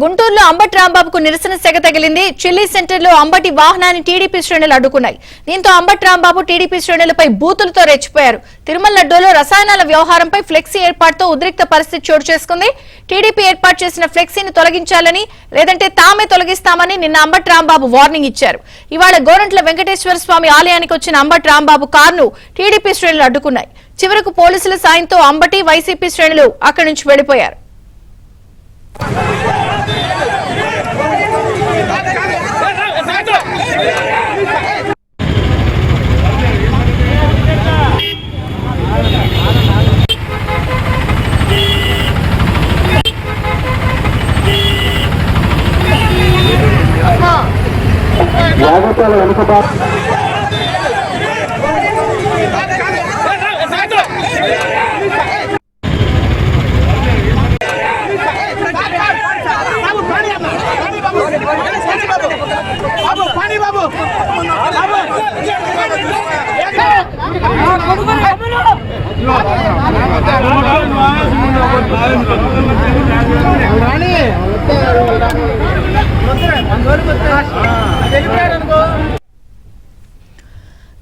గుంటూరులో అంబటి రాంబాబుకు నిరసన సెగ తగిలింది. చిల్లీ సెంటర్ లో అంబటి వాహనాన్ని టీడీపీ శ్రేణులు అడ్డుకున్నాయి. దీంతో అంబటి రాంబాబు టీడీపీ శ్రేణులపై బూతులతో రెచ్చిపోయారు. తిరుమల లడ్డూలో రసాయనాల వ్యవహారంపై ఫ్లెక్సీ ఏర్పాటుతో ఉద్రిక్త పరిస్థితి చోటు చేసుకుంది. టీడీపీ ఏర్పాటు చేసిన ఫ్లెక్సీని తొలగించాలని, లేదంటే తామే తొలగిస్తామని నిన్న అంబటి రాంబాబు వార్నింగ్ ఇచ్చారు. ఇవాళ గోరంట్ల వెంకటేశ్వర స్వామి ఆలయానికి వచ్చిన అంబటి రాంబాబు కారును టీడీపీ శ్రేణులు అడ్డుకున్నాయి. చివరకు పోలీసుల సాయంతో అంబటి వైసీపీ శ్రేణులు అక్కడి నుంచి వెళ్లిపోయారు.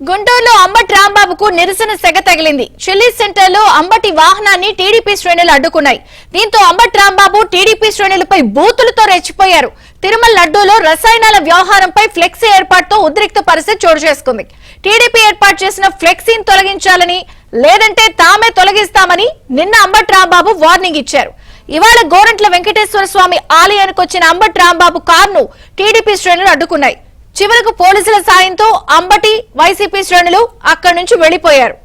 గుంటూరులో అంబటి రాంబాబుకు నిరసన సెగ తగిలింది. చిల్లీ సెంటర్ లో అంబటి వాహనాన్ని టీడీపీ శ్రేణులు అడ్డుకున్నాయి. దీంతో అంబటి రాంబాబు టీడీపీ శ్రేణులపై బూతులతో రెచ్చిపోయారు. తిరుమల లడ్డూలో రసాయనాల వ్యవహారంపై ఫ్లెక్సీ ఏర్పాటుతో ఉద్రిక్త పరిస్థితి చోటు చేసుకుంది. టీడీపీ ఏర్పాటు చేసిన ఫ్లెక్సీని తొలగించాలని, లేదంటే తామే తొలగిస్తామని నిన్న అంబటి రాంబాబు వార్నింగ్ ఇచ్చారు. ఇవాళ గోరంట్ల వెంకటేశ్వర స్వామి ఆలయానికి వచ్చిన అంబటి రాంబాబు కారును టీడీపీ శ్రేణులు అడ్డుకున్నాయి. చివరకు పోలీసుల సాయంతో అంబటి వైసీపీ శ్రేణులు అక్కడి నుంచి వెళ్లిపోయారు.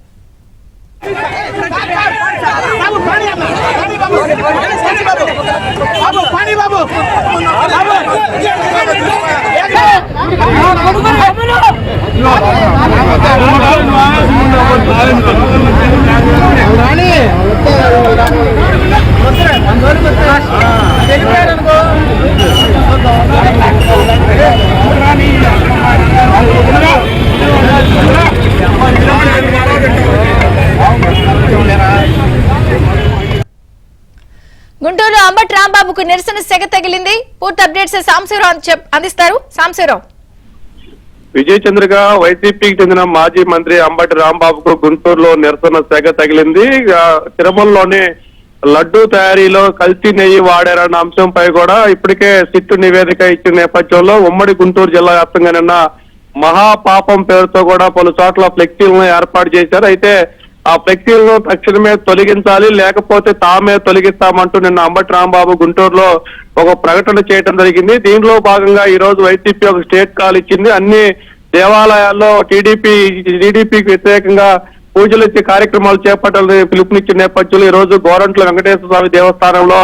గుంటూరులో అంబటి రాంబాబుకు నిరసన సెగ తగిలింది. పూర్తి అప్డేట్స్ సాంశీరావు అందిస్తారు. సాంశీరావు. విజయ్ చంద్రగా వైసీపీకి చెందిన మాజీ మంత్రి అంబటి రాంబాబుకు గుంటూరులో నిరసన సెగ తగిలింది. తిరుమలలోని లడ్డూ తయారీలో కల్తీ నెయ్యి వాడారన్న అంశంపై కూడా ఇప్పటికే సిట్టు నివేదిక ఇచ్చిన నేపథ్యంలో ఉమ్మడి గుంటూరు జిల్లా వ్యాప్తంగా నిన్న మహాపాపం పేరుతో కూడా పలు చోట్ల ఫ్లెక్సీలను ఏర్పాటు చేశారు. అయితే ఆ ఫ్లెక్సీలను తక్షణమే తొలగించాలి, లేకపోతే తామే తొలగిస్తామంటూ నిన్న అంబటి రాంబాబు గుంటూరులో ఒక ప్రకటన చేయడం జరిగింది. దీనిలో భాగంగా ఈ రోజు వైసీపీ ఒక స్టేట్ కాల్ ఇచ్చింది. అన్ని దేవాలయాల్లో టీడీపీకి వ్యతిరేకంగా పూజలు ఇచ్చే కార్యక్రమాలు చేపట్టాలని పిలుపునిచ్చిన నేపథ్యంలో ఈ రోజు గోరంట్ల వెంకటేశ్వర స్వామి దేవస్థానంలో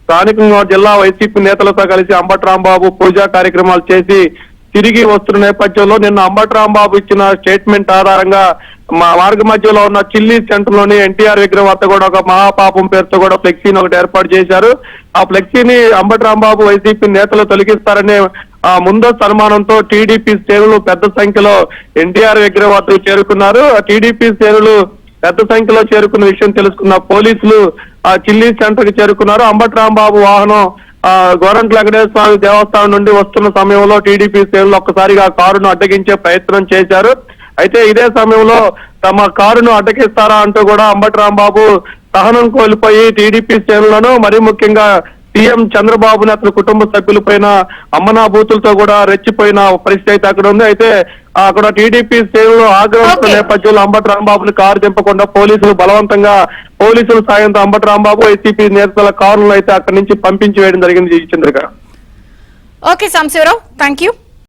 స్థానికంగా జిల్లా వైసీపీ నేతలతో కలిసి అంబటి రాంబాబు పూజా కార్యక్రమాలు చేసి తిరిగి వస్తున్న నేపథ్యంలో నిన్న అంబటి రాంబాబు ఇచ్చిన స్టేట్మెంట్ ఆధారంగా మార్గ మధ్యలో ఉన్న చిల్లీ సెంటర్ లోని ఎన్టీఆర్ విగ్రహం వద్ద కూడా ఒక మహాపాపం పేరుతో కూడా ఫ్లెక్సీని ఒకటి ఏర్పాటు చేశారు. ఆ ఫ్లెక్సీని అంబటి రాంబాబు వైసీపీ నేతలు తొలగిస్తారనే ముందస్తు అనుమానంతో టీడీపీ శ్రేణులు పెద్ద సంఖ్యలో ఎన్టీఆర్ విగ్రహం వద్దకు చేరుకున్నారు. ఆ టీడీపీ శ్రేణులు పెద్ద సంఖ్యలో చేరుకున్న విషయం తెలుసుకున్న పోలీసులు ఆ చిల్లీ సెంటర్ కి చేరుకున్నారు. అంబటి రాంబాబు వాహనం గోరంట్ల వెంకటేశ్వర స్వామి దేవస్థానం నుండి వస్తున్న సమయంలో టీడీపీ శ్రేణులు ఒక్కసారిగా కారును అడ్డగించే ప్రయత్నం చేశారు. అయితే ఇదే సమయంలో తమ కారును అడ్డగిస్తారా అంటూ కూడా అంబటి రాంబాబు సహనం కోల్పోయి టీడీపీ శ్రేణులను, మరీ ముఖ్యంగా సీఎం చంద్రబాబు అతని కుటుంబ సభ్యులపైన అమ్మనాభూతులతో కూడా రెచ్చిపోయిన పరిస్థితి అయితే అక్కడ ఉంది. అయితే అక్కడ టీడీపీ శ్రేణులు ఆగ్రహిస్తున్న నేపథ్యంలో అంబటి రాంబాబుని కారు దింపకుండా పోలీసుల సాయంతో అంబటి రాంబాబు వైసీపీ నేతల కారులను అయితే అక్కడి నుంచి పంపించి వేయడం జరిగింది. Chandrika. Okay Samsi Rao, thank you.